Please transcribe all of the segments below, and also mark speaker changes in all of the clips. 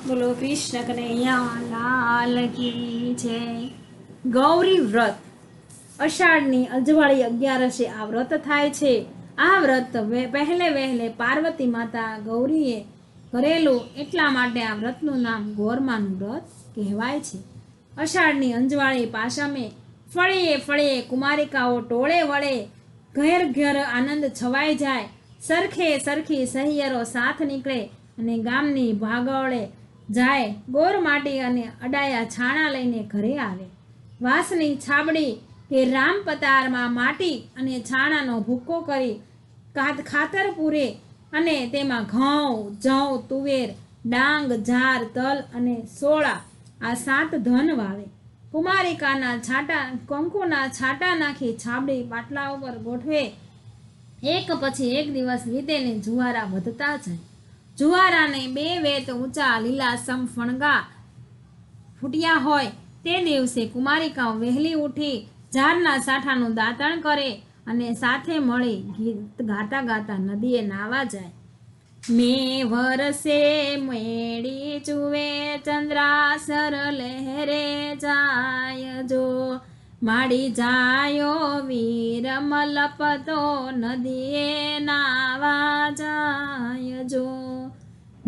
Speaker 1: બોલો કૃષ્ણ કનૈયા લાલ કી જય। ગૌરી વ્રત અષાઢની અજવાળી 11 આ વ્રત થાય છે। આ વ્રત પહેલે વહેલે પાર્વતી માતા ગૌરીએ કરેલું એટલા માટે આ વ્રતનું નામ ગોરમાનું વ્રત કહેવાય છે। અષાઢની અંજવાળી પાશામે ફળીએ ફળીએ કુમારિકાઓ ટોળે વળે, ઘેર ઘેર આનંદ છવાઈ જાય, સરખે સરખી સહિયરો સાથ નીકળે અને ગામની ભાગોળે જાય, ગોર માટી અને અડાયા છાણા લઈને ઘરે આવે। વાંસની છાબડી કે રામપતારમાં માટી અને છાણાનો ભૂકો કરી ખાતર પૂરે અને તેમાં ઘઉં, જવ, તુવેર, ડાંગ, જાર, તલ અને સોળા આ 7 ધન વાવે। કુમારિકાના છાટા કંકુના છાટા નાખી છાબડી પાટલા ઉપર ગોઠવે। એક પછી એક દિવસ વીતે ને જુવારા વધતા જાય। જુવારાને 2 વેત ઊંચા લીલાસમ ફણગા ફૂટ્યા હોય તે દિવસે કુમારિકાઓ વહેલી ઉઠી ઝાડના સાઠાનું દાંતણ કરે અને સાથે મળી ગીત ગાતા ગાતા નદીએ નાવા જાય। મેં વરસે મેળી ચુવે ચંદ્રાસર લહેરે જાય જો, માડી જાયો વીર મલપતો નદીએ નાવા જાય જો।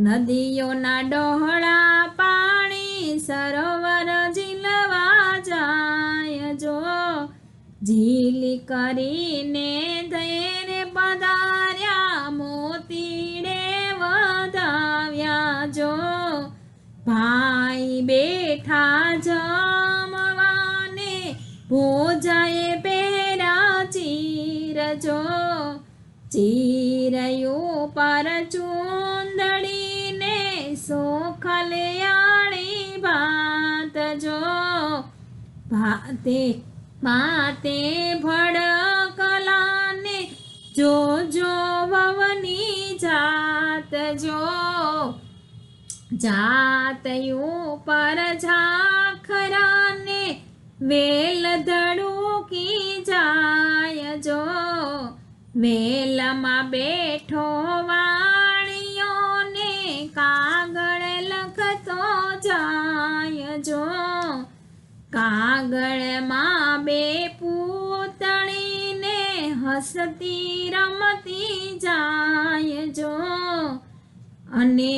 Speaker 1: નદીઓના ડહોળા પાણી સરોવર ઝીલવા જાય જો, ઝીલી કરીને ધૈર્ય પધાર્યા મોતીડે વધાવ્યા જો। ભાઈ બેઠા જમવાને ભોજાએ પહેરા ચીર જો, ચીરયું પર ચૂંદડીને સોખલિયાળી ભાત જો, ભાતે ભાતે ભડકલાને જો જો વવની જાત જો, જાતયું પર ઝાખરાને વેલ ધડુકી જાય જો, વેલમાં બેઠો વાણિયોને કાગળ લખતો જાય જો, કાગળમાં 2 પૂતળીને હસતી રમતી જાય જો, અને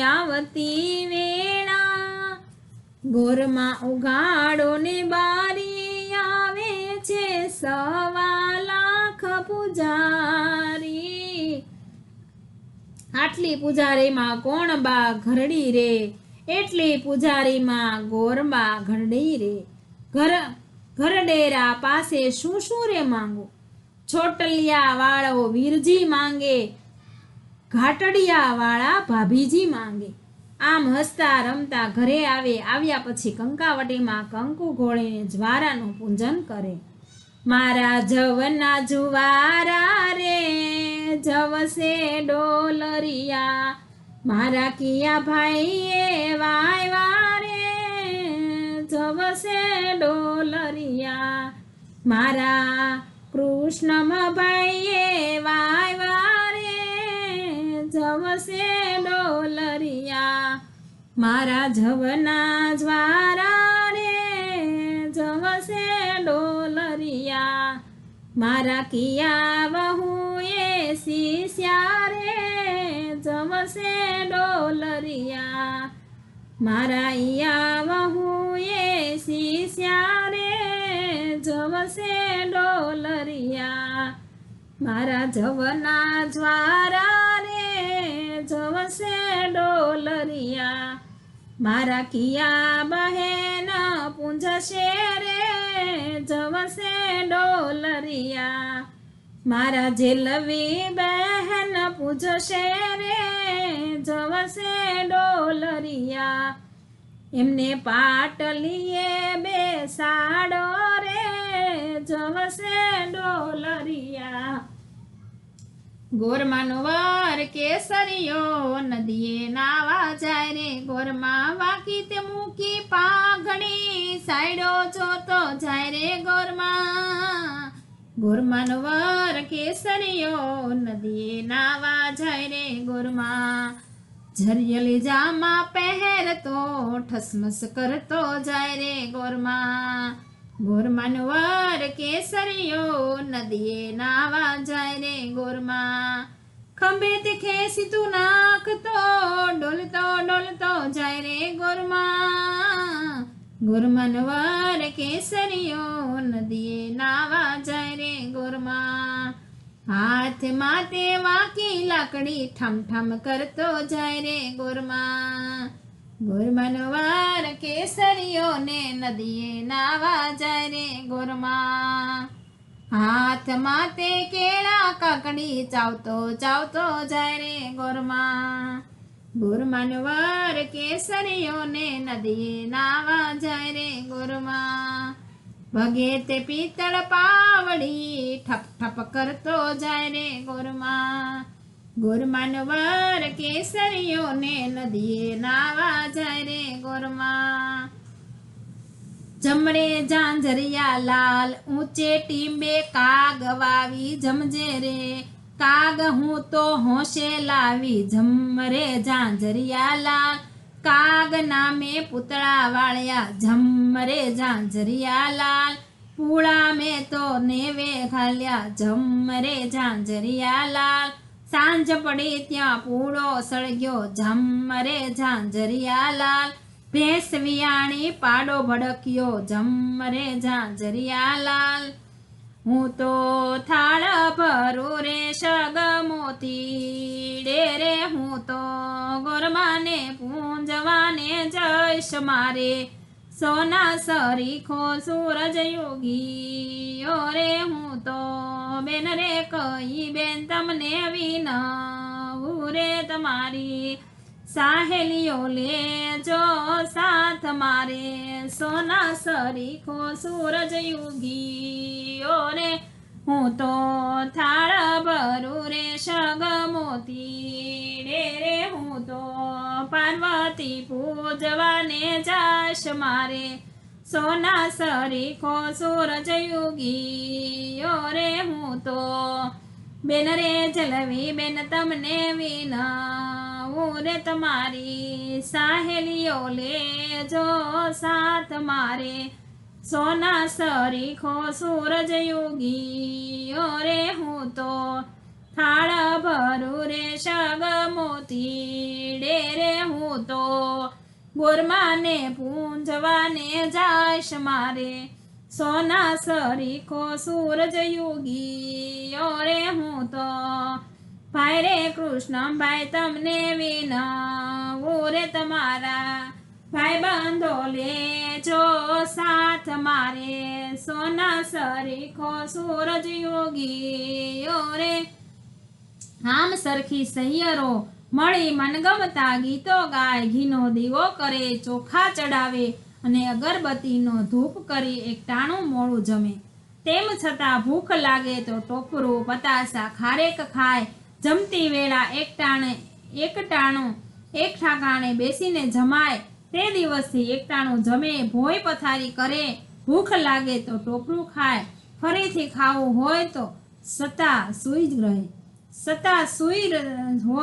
Speaker 1: આવતી વેળા ગોરમાં ઉગાડો ને બારી આવે છે 1.25 લાખ પૂજારી। આટલી પૂજારીમાં કોણ બા ઘરડી રે, એટલી પૂજારીમાં ગોરબા ઘરડી રે। ઘરડેરા પાસે શું શું રે માંગો, છોટલિયા વાળો વીરજી માંગે, ઘાટડિયા વાળા ભાભીજી માંગે। આમ હસતા રમતા ઘરે આવે, આવ્યા પછી કંકાવટીમાં કંકુ ઘોળીને જ્વારાનું પૂજન કરે। મારા જવના જુવારા રે જવસે ડોલરિયા, મારા કિયા ભાઈએ વાયવા રે જવસે ડોલરિયા, મારા કૃષ્ણમ ભાઈએ વાયવા રે જવસે ડોલરિયા, મારા જવના જ્વારા રે જવસે ડોલરિયા, મારા કિયા વહુએ શિષ્યા રે જવસે ડોલરિયા, મારા ઈયા વહુએ શિષ્યા રે જવસે ડોલરિયા, મારા જવના જ્વારા રે જવસે ડોલરિયા, મારા કિયા બહેન પૂંજશે રે જવસે ડોલરિયા, મારા જેલવી બહેન પૂજશે રે જવસે ડોલરિયા, એમને પાટલીએ બેસાડો રે જવસે ડોલરિયા। ગોરમાનો વર કેસરિયો નદીએ નાવા જાય રે, ગોરમાં વાકી તે મૂકી પાઘડી સાયડો જોતો જાય રે ગોરમાં। ગોરમાનો વર કેસરિયો નદીએ નાવા જાય રે ગોરમાં, झरियल जामा પહેરતો ઠસમસ કરતો જાય રે ગોરમાં ગોરમાન વર કેસરિયો નદીએ નાવા જાય રે ગોરમાં ખંભેથી ખેંચી તું નાખતો ડોલતો ડોલતો જાય રે ગોરમાં ગોરમાન વર કેસરિયો નદીએ નાવા જાય રે ગોરમાં હાથમાં તે વાકી લાકડી ઠમ ઠમ કરતો જાય રે ગોરમાં ગોરમાનો વાર કેસરીયો ને નદીએ નાવા જાય રે ગોરમાં હાથમાં તે કેળા કાકડી ચાવતો ચાવતો જાય રે ગોરમાં ગોરમાનો વાર કેસરીયો ને નદીએ નાવા જાય રે ગોરમાં ભગે તે પિત્તળ પાવડી ઠપ ઠપ કરતો જાય રે ગોરમાં ગોરમાન વર કેસરીયો ને નદીએ નાવા જાય રે ગોરમાં જમણે ઝાંઝરિયા લાલ ઊંચે ટીંબે કાગ વાવી જમજે રે કાગ હું તો હોશે લાવી જમરે ઝાંઝરિયા લાલ કાગ નામે પૂતળા વાળ્યા ઝમરે ઝાંઝરિયા લાલ પૂળા મેં તો નેવે ઘાલ્યા ઝમરે ઝાંઝરિયા લાલ સાંજ પડી ત્યાં પૂળો સળગ્યો ઝમરે ઝાંઝરિયા લાલ ભેંસ વિયાણી પાડો ભડક્યો ઝમરે ઝાંઝરિયા લાલ હું તો થાળ ભરું રે સગમોતી ડેરે હું તો ગોરમાને પૂંજવાને જઈશ મારે સોના સરીખો સૂરજ યોગી રે હું તો બેન રે કઈ બેન તમને વિનવું રે તમારી સાહેલીઓ લેજો સાથ મારે સોના સરીખો સૂરજ યોગી રે હું તો થાળ ભરું રે સગમોતી રે હું તો પાર્વતી પૂજવાને જાશ મારે સોના સરીખો સૂરજ યોગી રે હું તો બેન રે જલવી બેન તમને વિનવું રે તમારી સાહેલીઓ લેજો સાથ મારે સોના સરીખો સૂરજ યોગી રે હું તો થાળ ભરું રે સગમોતી રે હું તો ગોરમાને પૂંજવાને જાશ મારે સોના સરીખો સૂરજ યોગી રે હું તો ભાઈ રે કૃષ્ણ ભાઈ તમને વિનવું રે તમારા ભાઈ બંધો લેજો સાથ મારે સોના સરીખો સૂરજ યોગી રે આમ સરખી સહિયરો મળી મનગમતા ગીતો ગાય ઘીનો દીવો કરે ચોખા ચડાવે અને અગરબત્તીનો ધૂપ કરી એક ટાણું મોડું જમે તેમ છતાં ભૂખ લાગે તો ટોપરું પતાસા ખારેક ખાય જમતી વેળા એક ટાણું એક ઠાકાણે બેસીને જમાય તે દિવસથી એકટાણું જમે ભોય પથારી કરે ભૂખ લાગે તો ટોપરું ખાય ફરીથી ખાવું હોય તો સતા સૂઈ જ રહે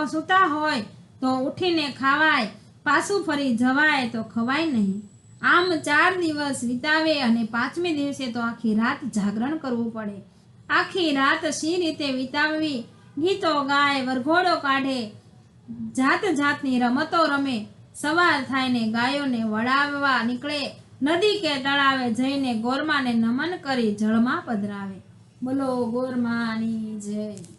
Speaker 1: સૂતા હોય તો ઉઠીને ખાવાય પાછું ફરી જવાય તો ખવાય નહીં આમ 4 દિવસ વિતાવે અને 5મે દિવસે તો આખી રાત જાગરણ કરવું પડે આખી રાત શી રીતે વિતાવવી ગીતો ગાય વરઘોડો કાઢે જાત જાતની રમતો રમે સવાર થાય ને ગાયોને વળાવવા નીકળે નદી કે તળાવે જઈને ગોરમાને નમન કરી જળમાં પધરાવે બોલો ગોરમાની જય।